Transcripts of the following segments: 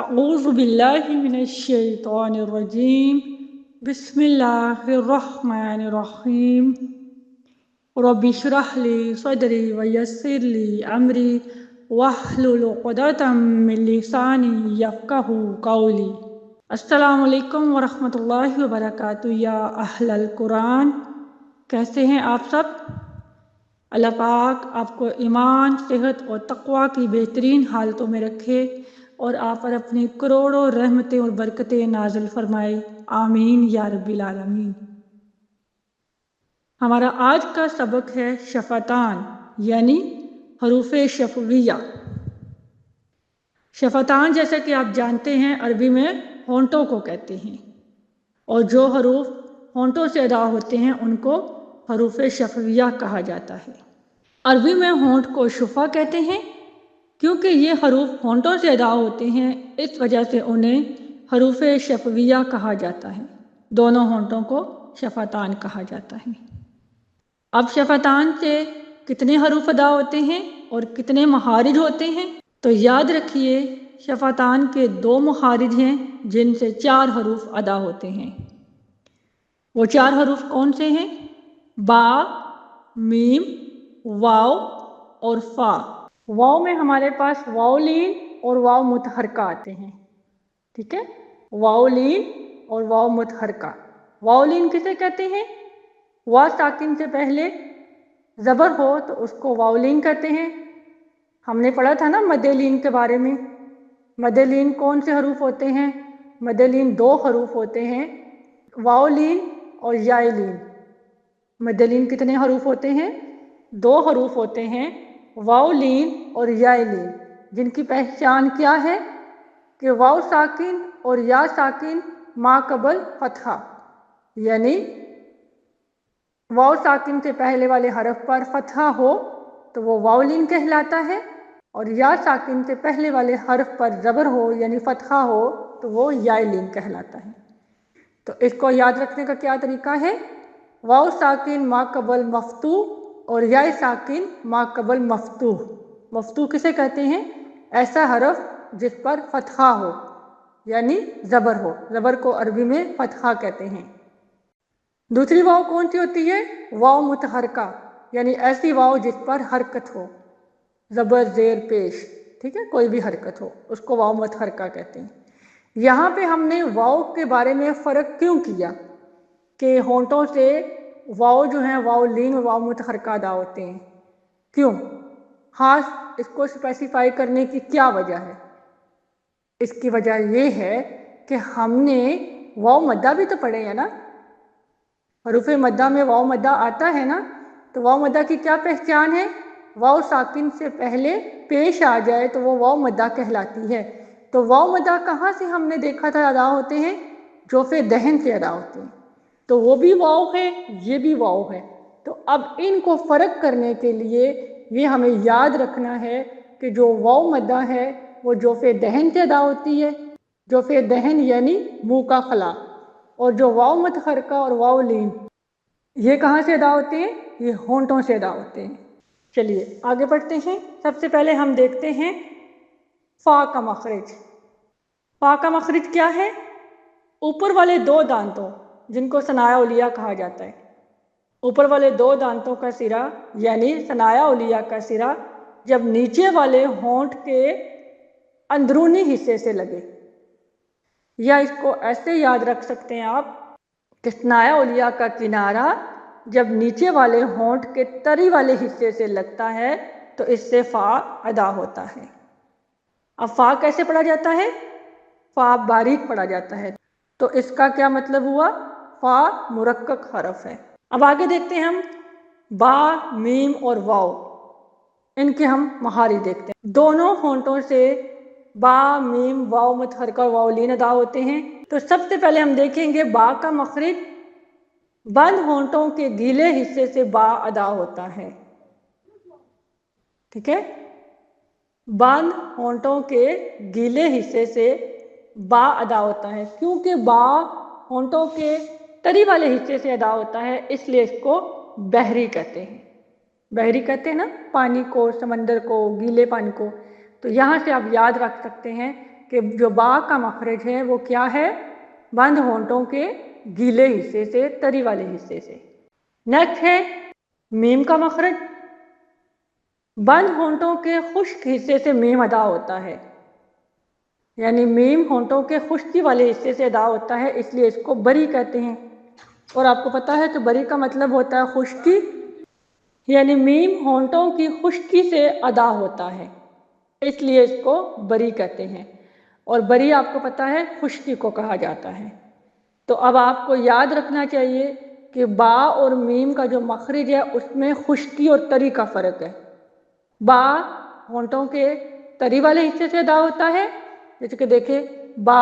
أعوذ بالله من الشيطان الرجيم بسم الله الرحمن الرحيم رب اشرح لي صدري ويسر لي أمري واحلل عقدة من لساني يفقهوا قولي۔ السلام علیکم ورحمۃ اللہ وبرکاتہ۔ یا اہل القرآن، کیسے ہیں آپ سب؟ اللہ پاک آپ کو ایمان، صحت اور تقوی کی بہترین حالتوں میں رکھے اور آپ پر اپنی کروڑوں رحمتیں اور برکتیں نازل فرمائے، آمین یا رب العالمین۔ ہمارا آج کا سبق ہے شفتان، یعنی حروف شفویہ۔ شفتان جیسا کہ آپ جانتے ہیں عربی میں ہونٹوں کو کہتے ہیں، اور جو حروف ہونٹوں سے ادا ہوتے ہیں ان کو حروف شفویہ کہا جاتا ہے۔ عربی میں ہونٹ کو شفا کہتے ہیں کیونکہ یہ حروف ہونٹوں سے ادا ہوتے ہیں، اس وجہ سے انہیں حروف شفویہ کہا جاتا ہے۔ دونوں ہونٹوں کو شفتان کہا جاتا ہے۔ اب شفتان سے کتنے حروف ادا ہوتے ہیں اور کتنے مخارج ہوتے ہیں؟ تو یاد رکھیے، شفتان کے 2 مخارج ہیں جن سے 4 حروف ادا ہوتے ہیں۔ وہ 4 حروف کون سے ہیں؟ با، میم، واو اور فا۔ واو میں ہمارے پاس واو لین اور واو متحرکہ آتے ہیں، ٹھیک ہے؟ واو لین اور واو متحرکہ۔ واو لین کسے کہتے ہیں؟ وا ساکن سے پہلے زبر ہو تو اس کو واو لین کہتے ہیں۔ ہم نے پڑھا تھا نا مد لین کے بارے میں۔ مد لین کون سے حروف ہوتے ہیں؟ مد لین 2 حروف ہوتے ہیں، واو لین اور یا لین۔ مد لین کتنے حروف ہوتے ہیں؟ 2 حروف ہوتے ہیں، واو لین اور یا لین، جن کی پہچان کیا ہے کہ واو ساکن اور یا ساکن ما قبل فتحہ، یعنی واو ساکن سے پہلے والے حرف پر فتحہ ہو تو وہ واو لین کہلاتا ہے، اور یا ساکن سے پہلے والے حرف پر زبر ہو یعنی فتحہ ہو تو وہ یا لین کہلاتا ہے۔ تو اس کو یاد رکھنے کا کیا طریقہ ہے؟ واو ساکن ما قبل مفتوح اور یا ساکن ما قبل مفتوح۔ مفتوح کسے کہتے ہیں؟ ایسا حرف جس پر فتحہ ہو یعنی زبر ہو۔ زبر کو عربی میں فتحہ کہتے ہیں۔ دوسری واو کون سی ہوتی ہے؟ واو متحرکہ، یعنی ایسی واو جس پر حرکت ہو، زبر زیر پیش، ٹھیک ہے؟ کوئی بھی حرکت ہو، اس کو واو متحرکہ کہتے ہیں۔ یہاں پہ ہم نے واو کے بارے میں فرق کیوں کیا کہ ہونٹوں سے واو جو ہیں واو لین اور واو متحرکہ ادا ہوتے ہیں؟ کیوں؟ خاص اس کو اسپیسیفائی کرنے کی کیا وجہ ہے؟ اس کی وجہ یہ ہے کہ ہم نے واو مدہ بھی تو پڑھے ہیں نا۔ حروف مدہ میں واو مدہ آتا ہے نا، تو واو مدہ کی کیا پہچان ہے؟ واو ساکن سے پہلے پیش آ جائے تو وہ واو مدہ کہلاتی ہے۔ تو واو مدہ کہاں سے ہم نے دیکھا تھا ادا ہوتے ہیں؟ جوف دہن سے ادا ہوتے ہیں۔ تو وہ بھی واو ہے، یہ بھی واو ہے۔ تو اب ان کو فرق کرنے کے لیے یہ ہمیں یاد رکھنا ہے کہ جو واو مدہ ہے وہ جوف دہن سے ادا ہوتی ہے، جوف دہن یعنی منہ کا خلا، اور جو واو متحرکہ اور واو لین یہ کہاں سے ادا ہوتے ہیں؟ یہ ہونٹوں سے ادا ہوتے ہیں۔ چلیے آگے بڑھتے ہیں۔ سب سے پہلے ہم دیکھتے ہیں فا کا مخرج۔ فا کا مخرج کیا ہے؟ اوپر والے 2 دانتوں جن کو ثنایا علیہ کہا جاتا ہے، اوپر والے 2 دانتوں کا سرا یعنی ثنایا علیہ کا سرا جب نیچے والے ہونٹ کے اندرونی حصے سے لگے، یا اس کو ایسے یاد رکھ سکتے ہیں آپ کہ ثنایا علیہ کا کنارہ جب نیچے والے ہونٹ کے تری والے حصے سے لگتا ہے تو اس سے فا ادا ہوتا ہے۔ اب فا کیسے پڑھا جاتا ہے؟ فا باریک پڑھا جاتا ہے، تو اس کا کیا مطلب ہوا؟ فا مرقق حرف ہے۔ اب آگے دیکھتے ہیں ہم با، میم اور واو، ان کے ہم مخارج دیکھتے ہیں۔ دونوں ہونٹوں سے با، میم، واو متحرکہ اور واو لین ادا ہوتے ہیں۔ تو سب سے پہلے ہم دیکھیں گے با کا مخرج، بند ہونٹوں کے گیلے حصے سے با ادا ہوتا ہے، ٹھیک ہے؟ بند ہونٹوں کے گیلے حصے سے با ادا ہوتا ہے۔ کیونکہ با ہونٹوں کے تری والے حصے سے ادا ہوتا ہے اس لیے اس کو بحری کہتے ہیں۔ بحری کہتے ہیں نا پانی کو، سمندر کو، گیلے پانی کو۔ تو یہاں سے آپ یاد رکھ سکتے ہیں کہ جو با کا مخرج ہے وہ کیا ہے؟ بند ہونٹوں کے گیلے حصے سے، تری والے حصے سے۔ نیکسٹ ہے میم کا مخرج، بند ہونٹوں کے خشک حصے سے میم ادا ہوتا ہے، یعنی میم ہونٹوں کے خشکی والے حصے سے ادا ہوتا ہے، اس لیے اس کو بری کہتے ہیں۔ اور آپ کو پتہ ہے کہ بری کا مطلب ہوتا ہے خشکی، یعنی میم ہونٹوں کی خشکی سے ادا ہوتا ہے، اس لیے اس کو بری کہتے ہیں۔ اور بری آپ کو پتہ ہے خشکی کو کہا جاتا ہے۔ تو اب آپ کو یاد رکھنا چاہیے کہ با اور میم کا جو مخرج ہے اس میں خشکی اور تری کا فرق ہے۔ با ہونٹوں کے تری والے حصے سے ادا ہوتا ہے، جیسے کہ دیکھیں با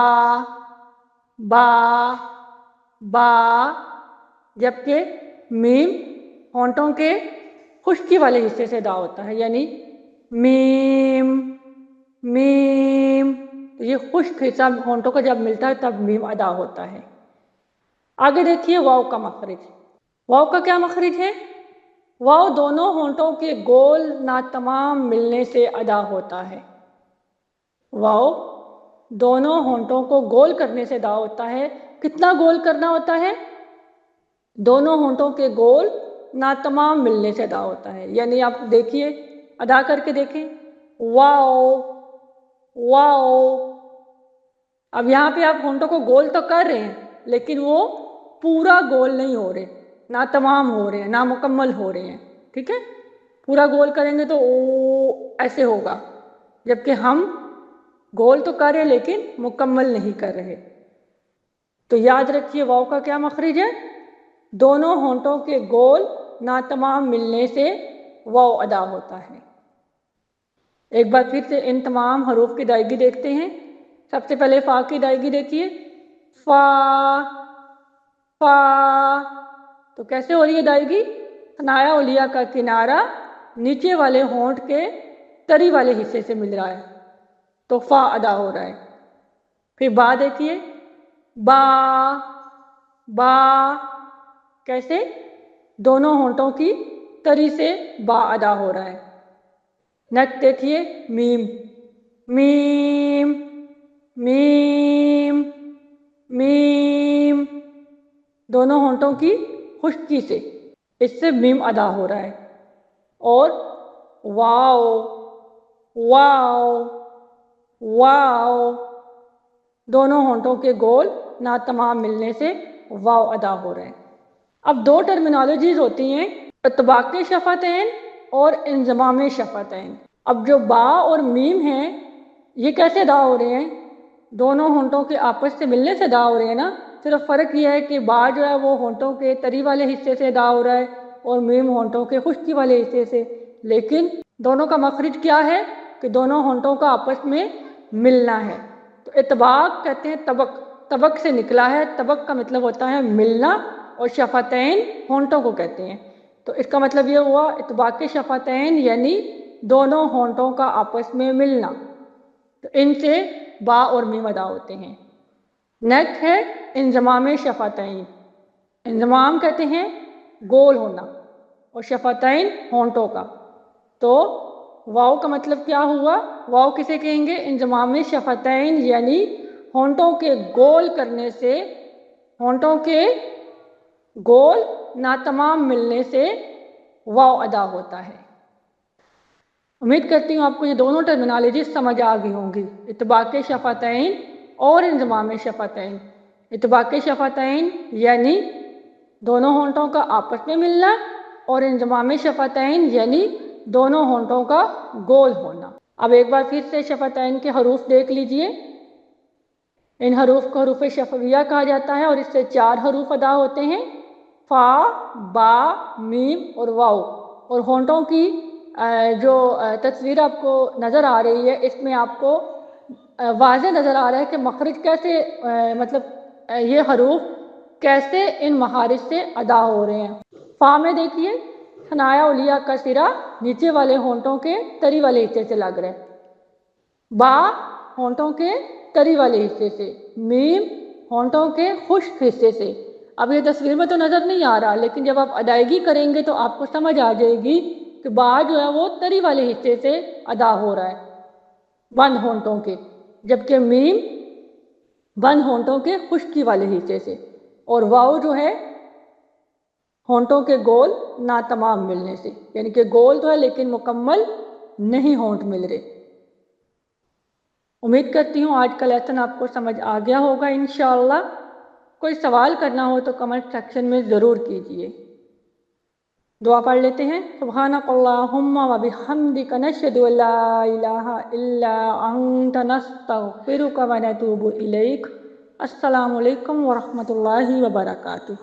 با با، جبکہ میم ہونٹوں کے خشکی والے حصے سے ادا ہوتا ہے، یعنی میم میم۔ تو یہ خشک حصہ ہونٹوں کا جب ملتا ہے تب میم ادا ہوتا ہے۔ آگے دیکھیے واو کا مخرج۔ واو کا کیا مخرج ہے؟ واو دونوں ہونٹوں کے گول ناتمام ملنے سے ادا ہوتا ہے۔ واو دونوں ہونٹوں کو گول کرنے سے ادا ہوتا ہے۔ کتنا گول کرنا ہوتا ہے؟ دونوں ہونٹوں کے گول ناتمام ملنے سے ادا ہوتا ہے، یعنی آپ دیکھیے ادا کر کے دیکھیں، واو واو۔ اب یہاں پہ آپ ہونٹوں کو گول تو کر رہے ہیں لیکن وہ پورا گول نہیں ہو رہے، ناتمام ہو رہے ہیں، نامکمل ہو رہے ہیں، ٹھیک ہے؟ پورا گول کریں گے تو او ایسے ہوگا، جبکہ ہم گول تو کر رہے لیکن مکمل نہیں کر رہے۔ تو یاد رکھیے واو کا کیا مخرج ہے؟ دونوں ہونٹوں کے گول ناتمام ملنے سے واو ادا ہوتا ہے۔ ایک بار پھر سے ان تمام حروف کی ادائیگی دیکھتے ہیں۔ سب سے پہلے فا کی ادائیگی دیکھیے، فا فا۔ تو کیسے ہو رہی ہے ادائیگی؟ ثنایا علیہ کا کنارہ نیچے والے ہونٹ کے تری والے حصے سے مل رہا ہے تو فا ادا ہو رہا ہے۔ پھر با دیکھیے، با با، کیسے؟ دونوں ہونٹوں کی تری سے با ادا ہو رہا ہے۔ نیکسٹ دیکھیے میم، میم میم میم، دونوں ہونٹوں کی خشکی سے، اس سے میم ادا ہو رہا ہے۔ اور واو واو واو، دونوں ہونٹوں کے گول ناتمام ملنے سے واو ادا ہو رہا ہے۔ اب دو ٹرمینالوجیز ہوتی ہیں، اطباق شفتین اور انضمام شفتین۔ اب جو با اور میم ہیں یہ کیسے ادا ہو رہے ہیں؟ دونوں ہونٹوں کے آپس سے ملنے سے ادا ہو رہے ہیں نا، صرف فرق یہ ہے کہ با جو ہے وہ ہونٹوں کے تری والے حصے سے ادا ہو رہا ہے اور میم ہونٹوں کے خشکی والے حصے سے، لیکن دونوں کا مخرج کیا ہے کہ دونوں ہونٹوں کا آپس میں ملنا ہے۔ تو اطباق کہتے ہیں طبق، طبق سے نکلا ہے، طبق کا مطلب ہوتا ہے ملنا، اور شفتین ہونٹوں کو کہتے ہیں۔ تو اس کا مطلب یہ ہوا اطباق شفتین یعنی دونوں ہونٹوں کا آپس میں ملنا، تو ان سے با اور میم ادا ہوتے ہیں۔ نیکسٹ ہے انضمام شفتین۔ انضمام کہتے ہیں گول ہونا اور شفتین ہونٹوں کا۔ تو واو کا مطلب کیا ہوا؟ واو کسے کہیں گے؟ انضمام شفتین یعنی ہونٹوں کے گول کرنے سے، ہونٹوں کے گول ناتمام ملنے سے واو ادا ہوتا ہے۔ امید کرتی ہوں آپ کو یہ دونوں ٹرمینالوجیز سمجھ آ گئی ہوں گی، اطباق شفتین اور انضمام شفتین۔ اطباق شفتین یعنی دونوں ہونٹوں کا آپس میں ملنا، اور انضمام شفتین یعنی دونوں ہونٹوں کا گول ہونا۔ اب ایک بار پھر سے شفتین کے حروف دیکھ لیجئے۔ ان حروف کو حروف شفویہ کہا جاتا ہے اور اس سے 4 حروف ادا ہوتے ہیں، فا، با، میم اور واو۔ اور ہونٹوں کی جو تصویر آپ کو نظر آ رہی ہے اس میں آپ کو واضح نظر آ رہا ہے کہ مخرج کیسے، مطلب یہ حروف کیسے ان مخارج سے ادا ہو رہے ہیں۔ فا میں دیکھیے ثنایا علیہ کا سرا نیچے والے ہونٹوں کے تری والے حصے سے لگ رہا ہے، با ہونٹوں کے تری والے حصے سے، میم ہونٹوں کے خشک حصے سے۔ اب یہ تصویر میں تو نظر نہیں آ رہا لیکن جب آپ ادائیگی کریں گے تو آپ کو سمجھ آ جائے گی کہ با جو ہے وہ تری والے حصے سے ادا ہو رہا ہے، بند ہونٹوں کے، جبکہ میم بند ہونٹوں کے خشکی والے حصے سے، اور واؤ جو ہے ہونٹوں کے گول ناتمام ملنے سے، یعنی کہ گول تو ہے لیکن مکمل نہیں ہونٹ مل رہے۔ امید کرتی ہوں آج کا لیسن آپ کو سمجھ آ گیا ہوگا انشاءاللہ۔ کوئی سوال کرنا ہو تو کمنٹ سیکشن میں ضرور کیجیے۔ دعا پڑھ لیتے ہیں۔ سبحانک اللہم و بحمدک نشہد ان لا الہ الا انت نستغفرک و نتوب الیک۔ السلام علیکم ورحمۃ اللہ وبرکاتہ۔